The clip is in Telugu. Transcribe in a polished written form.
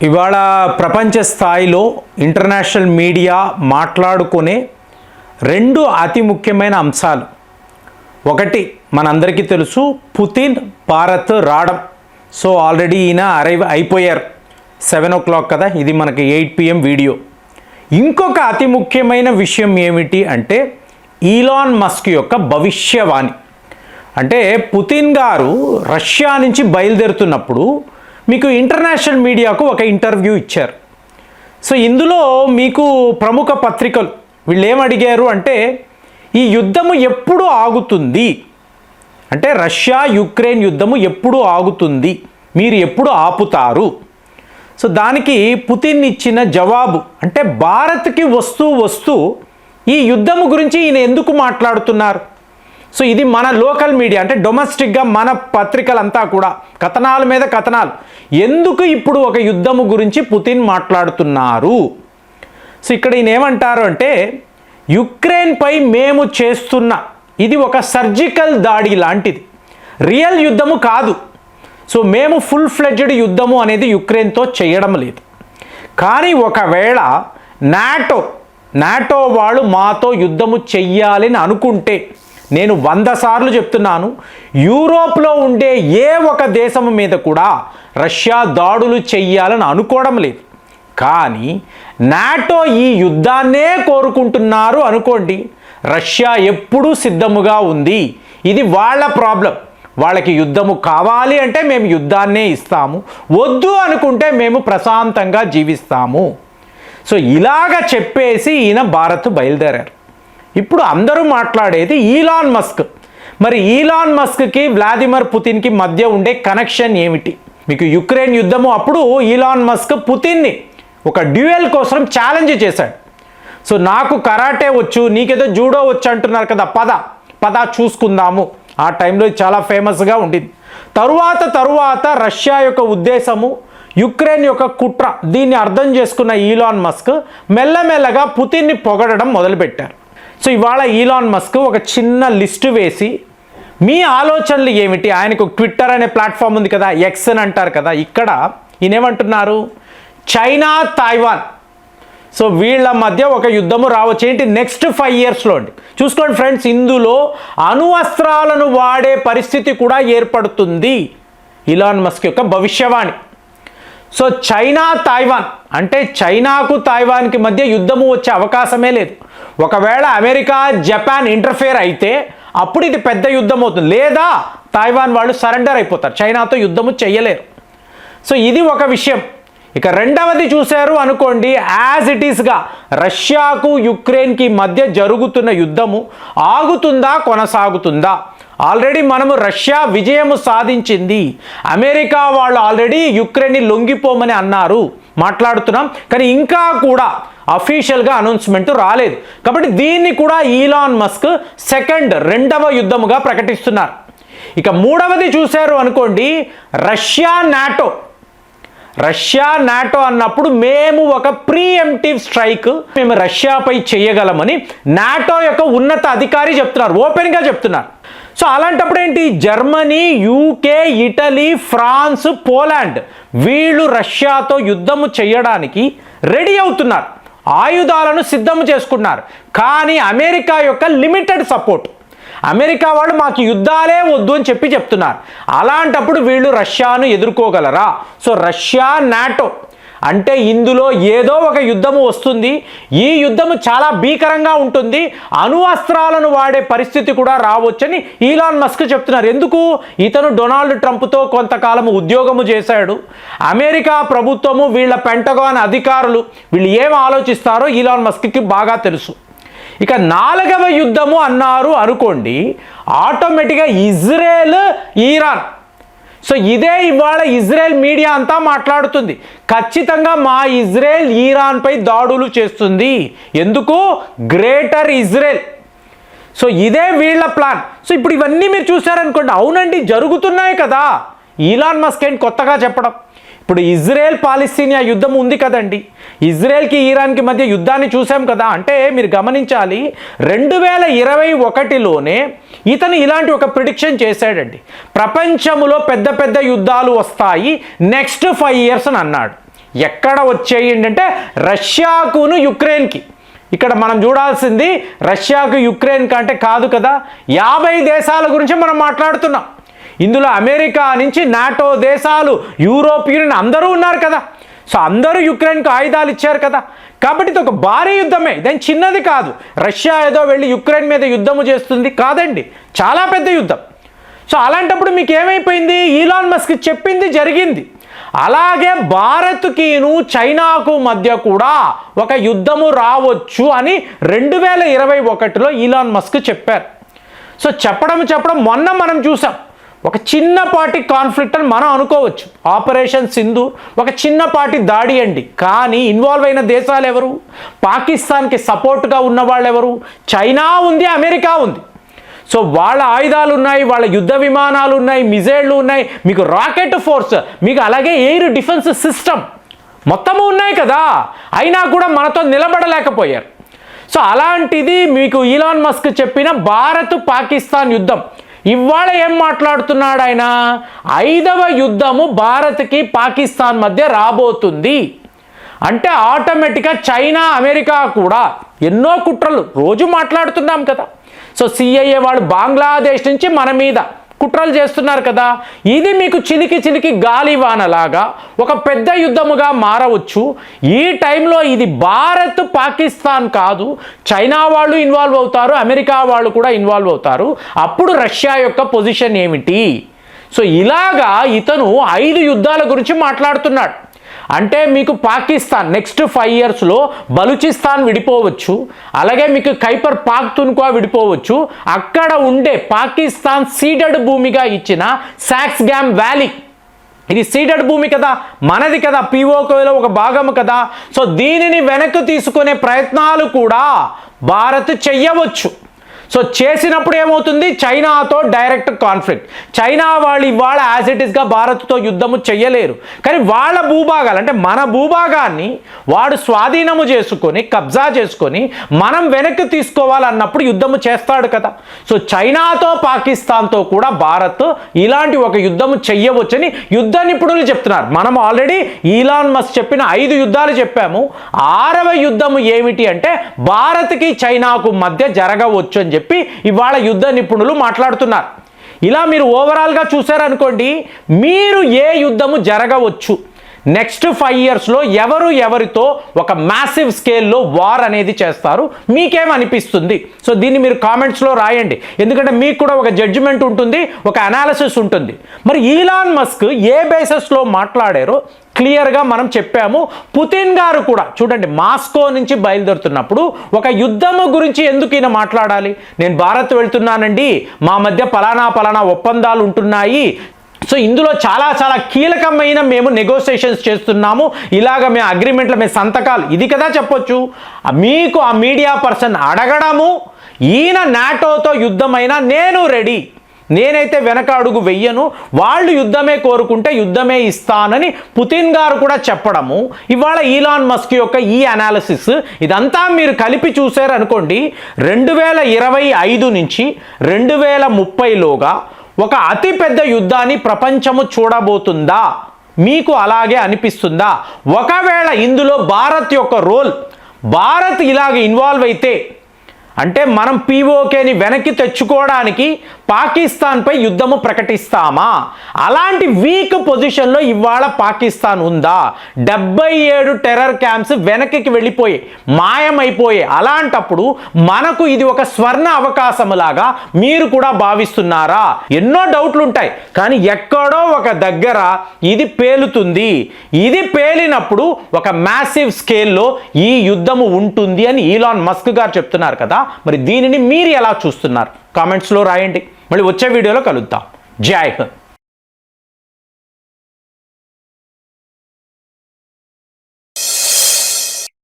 ఇవాళ ప్రపంచ స్థాయిలో ఇంటర్నేషనల్ మీడియా మాట్లాడుకునే రెండు అతి ముఖ్యమైన అంశాలు. ఒకటి మనందరికీ తెలుసు, పుతిన్ భారత్ రావడం. సో ఆల్రెడీ ఈయన అరైవ్ అయిపోయారు. 7 o'clock కదా, ఇది మనకి 8 PM వీడియో. ఇంకొక అతి ముఖ్యమైన విషయం ఏమిటి అంటే ఈలాన్ మస్క్ యొక్క భవిష్యవాణి. అంటే పుతిన్ గారు రష్యా నుంచి బయలుదేరుతున్నప్పుడు మీకు ఇంటర్నేషనల్ మీడియాకు ఒక ఇంటర్వ్యూ ఇచ్చారు. సో ఇందులో మీకు ప్రముఖ పత్రికలు వీళ్ళు ఏమడిగారు అంటే, ఈ యుద్ధము ఎప్పుడు ఆగుతుంది, అంటే రష్యా యుక్రెయిన్ యుద్ధము ఎప్పుడు ఆగుతుంది, మీరు ఎప్పుడు ఆపుతారు? సో దానికి పుతిన్ ఇచ్చిన జవాబు అంటే, భారత్కి వస్తూ ఈ యుద్ధము గురించి ఈయన ఎందుకు మాట్లాడుతున్నారు? సో ఇది మన లోకల్ మీడియా అంటే డొమెస్టిక్గా మన పత్రికలంతా కూడా కథనాల మీద కథనాలు, ఎందుకు ఇప్పుడు ఒక యుద్ధము గురించి పుతిన్ మాట్లాడుతున్నారు? సో ఇక్కడ ఈయన ఏమంటారు అంటే, యుక్రెయిన్పై మేము చేస్తున్న ఇది ఒక సర్జికల్ దాడి లాంటిది, రియల్ యుద్ధము కాదు. సో మేము ఫుల్ ఫ్లెడ్జ్డ్ యుద్ధము అనేది యుక్రెయిన్తో చేయడం లేదు. కానీ ఒకవేళ నాటో వాళ్ళు మాతో యుద్ధము చెయ్యాలని అనుకుంటే, నేను 100 సార్లు చెప్తున్నాను, యూరోప్లో ఉండే ఏ ఒక దేశం మీద కూడా రష్యా దాడులు చెయ్యాలని అనుకోవడం లేదు. కానీ నాటో ఈ యుద్ధాన్నే కోరుకుంటున్నారు అనుకోండి, రష్యా ఎప్పుడూ సిద్ధముగా ఉంది. ఇది వాళ్ళ ప్రాబ్లం. వాళ్ళకి యుద్ధము కావాలి అంటే మేము యుద్ధాన్నే ఇస్తాము, వద్దు అనుకుంటే మేము ప్రశాంతంగా జీవిస్తాము. సో ఇలాగ చెప్పేసి ఈయన భారత్ బయలుదేరారు. ఇప్పుడు అందరూ మాట్లాడేది ఈలాన్ మస్క్. మరి ఈలాన్ మస్క్కి వ్లాదిమిర్ పుతిన్కి మధ్య ఉండే కనెక్షన్ ఏమిటి? మీకు యుక్రెయిన్ యుద్ధము అప్పుడు ఈలాన్ మస్క్ పుతిన్ని ఒక డ్యూయల్ కోసం ఛాలెంజ్ చేశాడు. సో నాకు కరాటే వచ్చు, నీకేదో జూడో వచ్చు అంటున్నారు కదా, పద చూసుకుందాము. ఆ టైంలో చాలా ఫేమస్గా ఉండింది. తరువాత రష్యా యొక్క ఉద్దేశము, యుక్రెయిన్ యొక్క కుట్ర, దీన్ని అర్థం చేసుకున్న ఈలాన్ మస్క్ మెల్లమెల్లగా పుతిన్ని పొగడడం మొదలుపెట్టారు. సో ఇవాళ ఈలాన్ మస్క్ ఒక చిన్న లిస్టు వేసి, మీ ఆలోచనలు ఏమిటి? ఆయనకు ట్విట్టర్ అనే ప్లాట్ఫామ్ ఉంది కదా, ఎక్స్ అని అంటారు కదా, ఇక్కడ ఈయనేమంటున్నారు, చైనా తైవాన్, సో వీళ్ళ మధ్య ఒక యుద్ధము రావచ్చు. ఏంటి, నెక్స్ట్ 5 yearsలో అండి. చూసుకోండి ఫ్రెండ్స్, ఇందులో అణువస్త్రాలను వాడే పరిస్థితి కూడా ఏర్పడుతుంది. ఈలాన్ మస్క్ యొక్క భవిష్యవాణి. సో చైనా తైవాన్ అంటే చైనాకు తైవాన్కి మధ్య యుద్ధము వచ్చే అవకాశమే లేదు. ఒకవేళ అమెరికా జపాన్ ఇంటర్ఫేర్ అయితే అప్పుడు ఇది పెద్ద యుద్ధం అవుతుంది, లేదా తైవాన్ వాళ్ళు సరెండర్ అయిపోతారు, చైనాతో యుద్ధము చెయ్యలేరు. సో ఇది ఒక విషయం. ఇక రెండవది చూశారు అనుకోండి, యాజ్ ఇట్ ఈస్గా రష్యాకు యుక్రెయిన్కి మధ్య జరుగుతున్న యుద్ధము ఆగుతుందా కొనసాగుతుందా? ఆల్రెడీ మనము రష్యా విజయము సాధించింది, అమెరికా వాళ్ళు ఆల్రెడీ యుక్రెయిన్ని లొంగిపోమని అన్నారు, మాట్లాడుతున్నాం. కానీ ఇంకా కూడా అఫీషియల్గా అనౌన్స్మెంట్ రాలేదు. కాబట్టి దీన్ని కూడా ఈలాన్ మస్క్ రెండవ యుద్ధముగా ప్రకటిస్తున్నారు. ఇక మూడవది చూశారు అనుకోండి, రష్యా నాటో అన్నప్పుడు మేము ఒక ప్రీఎంప్టివ్ స్ట్రైక్ మేము రష్యాపై చేయగలమని నాటో యొక్క ఉన్నత అధికారి చెప్తున్నారు, ఓపెన్గా చెప్తున్నారు. సో అలాంటప్పుడు ఏంటి, Germany, UK, Italy, France, Poland వీళ్ళు రష్యాతో యుద్ధము చేయడానికి రెడీ అవుతున్నారు, ఆయుధాలను సిద్ధం చేసుకున్నారు. కానీ అమెరికా యొక్క లిమిటెడ్ సపోర్ట్, అమెరికా వాళ్ళు మాకు యుద్ధాలే వద్దు అని చెప్తున్నారు. అలాంటప్పుడు వీళ్ళు రష్యాను ఎదుర్కోగలరా? సో రష్యా నాటో అంటే ఇందులో ఏదో ఒక యుద్ధము వస్తుంది. ఈ యుద్ధము చాలా భీకరంగా ఉంటుంది, అణువస్త్రాలను వాడే పరిస్థితి కూడా రావచ్చని ఈలాన్ మస్క్ చెప్తున్నారు. ఎందుకు? ఇతను డొనాల్డ్ ట్రంప్తో కొంతకాలం ఉద్యోగము చేశాడు. అమెరికా ప్రభుత్వము, వీళ్ళ పెంటగాన్ అధికారులు వీళ్ళు ఏం ఆలోచిస్తారో ఈలాన్ మస్క్కి బాగా తెలుసు. ఇక 4వ యుద్ధము అన్నారు అనుకోండి, ఆటోమేటిక్గా ఇజ్రాయెల్, ఇరాన్. సో ఇదే ఇవాళ ఇజ్రాయెల్ మీడియా అంతా మాట్లాడుతుంది, ఖచ్చితంగా మా ఇజ్రాయెల్ ఇరాన్పై దాడులు చేస్తుంది. ఎందుకు? Greater Israel. సో ఇదే వీళ్ళ ప్లాన్. సో ఇప్పుడు ఇవన్నీ మీరు చూసారనుకోండి, అవునండి జరుగుతున్నాయి కదా. ఈలాన్ మస్క్ ఏంటి కొత్తగా చెప్పడం? ఇప్పుడు ఇజ్రాయెల్ పాలస్తీనియా యుద్ధం ఉంది కదండి, ఇజ్రాయెల్కి ఇరాన్కి మధ్య యుద్ధాన్ని చూసాం కదా. అంటే మీరు గమనించాలి, 2021లోనే ఇతను ఇలాంటి ఒక ప్రిడిక్షన్ చేశాడండి, ప్రపంచంలో పెద్ద పెద్ద యుద్ధాలు వస్తాయి నెక్స్ట్ 5 years అని అన్నాడు. ఎక్కడ వచ్చేయండి అంటే రష్యాకును యుక్రెయిన్కి. ఇక్కడ మనం చూడాల్సింది రష్యాకు యుక్రెయిన్ కంటే కాదు కదా, 50 దేశాల గురించి మనం మాట్లాడుతున్నాం. ఇందులో అమెరికా నుంచి నాటో దేశాలు, యూరోప్ యూనియన్ అందరూ ఉన్నారు కదా. సో అందరూ యుక్రెయిన్కు ఆయుధాలు ఇచ్చారు కదా. కాబట్టి ఇది ఒక భారీ యుద్ధమే, ఇదేం చిన్నది కాదు. రష్యా ఏదో వెళ్ళి యుక్రెయిన్ మీద యుద్ధము చేస్తుంది కాదండి, చాలా పెద్ద యుద్ధం. సో అలాంటప్పుడు మీకు ఏమైపోయింది, ఈలాన్ మస్క్ చెప్పింది జరిగింది. అలాగే భారత్కిను చైనాకు మధ్య కూడా ఒక యుద్ధము రావచ్చు అని 2021లో ఈలాన్ మస్క్ చెప్పారు. సో చెప్పడం మొన్న మనం చూసాం, ఒక చిన్నపాటి కాన్ఫ్లిక్ట్ అని మనం అనుకోవచ్చు. ఆపరేషన్ సింధూర్ ఒక చిన్నపాటి దాడి అండి, కానీ ఇన్వాల్వ్ అయిన దేశాలు ఎవరు? పాకిస్తాన్కి సపోర్ట్గా ఉన్న వాళ్ళు ఎవరు? చైనా ఉంది, అమెరికా ఉంది. సో వాళ్ళ ఆయుధాలు ఉన్నాయి, వాళ్ళ యుద్ధ విమానాలు ఉన్నాయి, మిజైళ్ళు ఉన్నాయి, మీకు రాకెట్ ఫోర్స్, మీకు అలాగే ఎయిర్ డిఫెన్స్ సిస్టమ్ మొత్తము ఉన్నాయి కదా. అయినా కూడా మనతో నిలబడలేకపోయారు. సో అలాంటిది మీకు ఈలాన్ మస్క్ చెప్పిన భారత్ పాకిస్తాన్ యుద్ధం. ఇవాళ ఏం మాట్లాడుతున్నాడు ఆయన, 5వ యుద్ధము భారత్కి పాకిస్తాన్ మధ్య రాబోతుంది అంటే ఆటోమేటిక్గా చైనా అమెరికా కూడా ఎన్నో కుట్రలు రోజు మాట్లాడుతున్నాం కదా. సో సిఐఏ వాళ్ళు బంగ్లాదేశ్ నుంచి మన మీద కుట్రలు చేస్తున్నారు కదా. ఇది మీకు చిలికి గాలివానలాగా ఒక పెద్ద యుద్ధముగా మారవచ్చు. ఈ టైంలో ఇది భారత్ పాకిస్తాన్ కాదు, చైనా వాళ్ళు ఇన్వాల్వ్ అవుతారు, అమెరికా వాళ్ళు కూడా ఇన్వాల్వ్ అవుతారు. అప్పుడు రష్యా యొక్క పొజిషన్ ఏమిటి? సో ఇలాగా ఇతను 5 యుద్ధాల గురించి మాట్లాడుతున్నాడు. అంటే మీకు పాకిస్తాన్ నెక్స్ట్ 5 ఇయర్స్లో బలూచిస్తాన్ విడిపోవచ్చు, అలాగే మీకు ఖైబర్ పాఖ్తూన్ఖ్వా విడిపోవచ్చు. అక్కడ ఉండే పాకిస్తాన్ సీడెడ్ భూమిగా ఇచ్చిన సాక్స్గామ్ వ్యాలీ, ఇది సీడెడ్ భూమి కదా, మనది కదా, పీఓకేలో ఒక భాగం కదా. సో దీనిని వెనక్కి తీసుకునే ప్రయత్నాలు కూడా భారత్ చెయ్యవచ్చు. సో చేసినప్పుడు ఏమవుతుంది, చైనాతో డైరెక్ట్ కాన్ఫ్లిక్ట్. చైనా వాళ్ళు ఇవాళ యాజ్ ఇట్ ఈస్గా భారత్తో యుద్ధము చెయ్యలేరు, కానీ వాళ్ళ భూభాగాలు అంటే మన భూభాగాన్ని వాడు స్వాధీనము చేసుకొని కబ్జా చేసుకొని మనం వెనక్కి తీసుకోవాలన్నప్పుడు యుద్ధము చేస్తాడు కదా. సో చైనాతో పాకిస్తాన్తో కూడా భారత్ ఇలాంటి ఒక యుద్ధము చెయ్యవచ్చని యుద్ధ నిపుణులు చెప్తున్నారు. మనం ఆల్రెడీ ఈలాన్ మస్క్ చెప్పిన 5 యుద్ధాలు చెప్పాము. 6వ యుద్ధము ఏమిటి అంటే భారత్కి చైనాకు మధ్య జరగవచ్చు అని చెప్పి ఇవాళ యుద్ధ నిపుణులు మాట్లాడుతున్నారు. ఇలా మీరు ఓవరాల్గా చూసారనుకోండి, మీరు ఏ యుద్ధము జరగవచ్చు నెక్స్ట్ 5 ఇయర్స్లో ఎవరితో ఒక మ్యాసివ్ స్కేల్లో వార్ అనేది చేస్తారు, మీకేమనిపిస్తుంది? సో దీన్ని మీరు కామెంట్స్లో రాయండి, ఎందుకంటే మీకు కూడా ఒక జడ్జిమెంట్ ఉంటుంది, ఒక అనాలిసిస్ ఉంటుంది. మరి ఈలాన్ మస్క్ ఏ బేసిస్లో మాట్లాడారో క్లియర్గా మనం చెప్పాము. పుతిన్ గారు కూడా చూడండి, మాస్కో నుంచి బయలుదేరుతున్నప్పుడు ఒక యుద్ధము గురించి ఎందుకు ఈయన మాట్లాడాలి? నేను భారత్ వెళ్తున్నానండి, మా మధ్య పలానా ఒప్పందాలు ఉంటున్నాయి, సో ఇందులో చాలా కీలకమైన మేము నెగోషియేషన్స్ చేస్తున్నాము, ఇలాగ మేము అగ్రిమెంట్లో మేము సంతకాలు, ఇది కదా చెప్పొచ్చు. మీకు ఆ మీడియా పర్సన్ అడగడము, ఈయన నాటోతో యుద్ధమైనా నేను రెడీ, నేనైతే వెనక అడుగు వెయ్యను, వాళ్ళు యుద్ధమే కోరుకుంటే యుద్ధమే ఇస్తానని పుతిన్ గారు కూడా చెప్పడము, ఇవాళ ఈలాన్ మస్క్ యొక్క ఈ అనాలిసిస్, ఇదంతా మీరు కలిపి చూసారనుకోండి, 2025 నుంచి 2030లోగా ఒక అతిపెద్ద యుద్ధాన్ని ప్రపంచము చూడబోతుందా? మీకు అలాగే అనిపిస్తుందా? ఒకవేళ ఇందులో భారత్ యొక్క రోల్, భారత్ ఇలాగ ఇన్వాల్వ్ అయితే అంటే మనం పీఓకేని వెనక్కి తెచ్చుకోవడానికి పాకిస్తాన్పై యుద్ధము ప్రకటిస్తామా? అలాంటి వీక్ పొజిషన్లో ఇవాళ పాకిస్తాన్ ఉందా? 77 టెర్రర్ క్యాంప్స్ వెనక్కి వెళ్ళిపోయి మాయమైపోయే, అలాంటప్పుడు మనకు ఇది ఒక స్వర్ణ అవకాశంలాగా మీరు కూడా భావిస్తున్నారా? ఎన్నో డౌట్లు ఉంటాయి, కానీ ఎక్కడో ఒక దగ్గర ఇది పేలుతుంది. ఇది పేలినప్పుడు ఒక మ్యాసివ్ స్కేల్లో ఈ యుద్ధము ఉంటుంది అని ఈలాన్ మస్క్ గారు చెప్తున్నారు కదా. మరి దీనిని మీరు ఎలా చూస్తున్నారు? కామెంట్స్లో రాయండి. మళ్ళీ వచ్చే వీడియోలో కలుద్దాం. జై హింద్.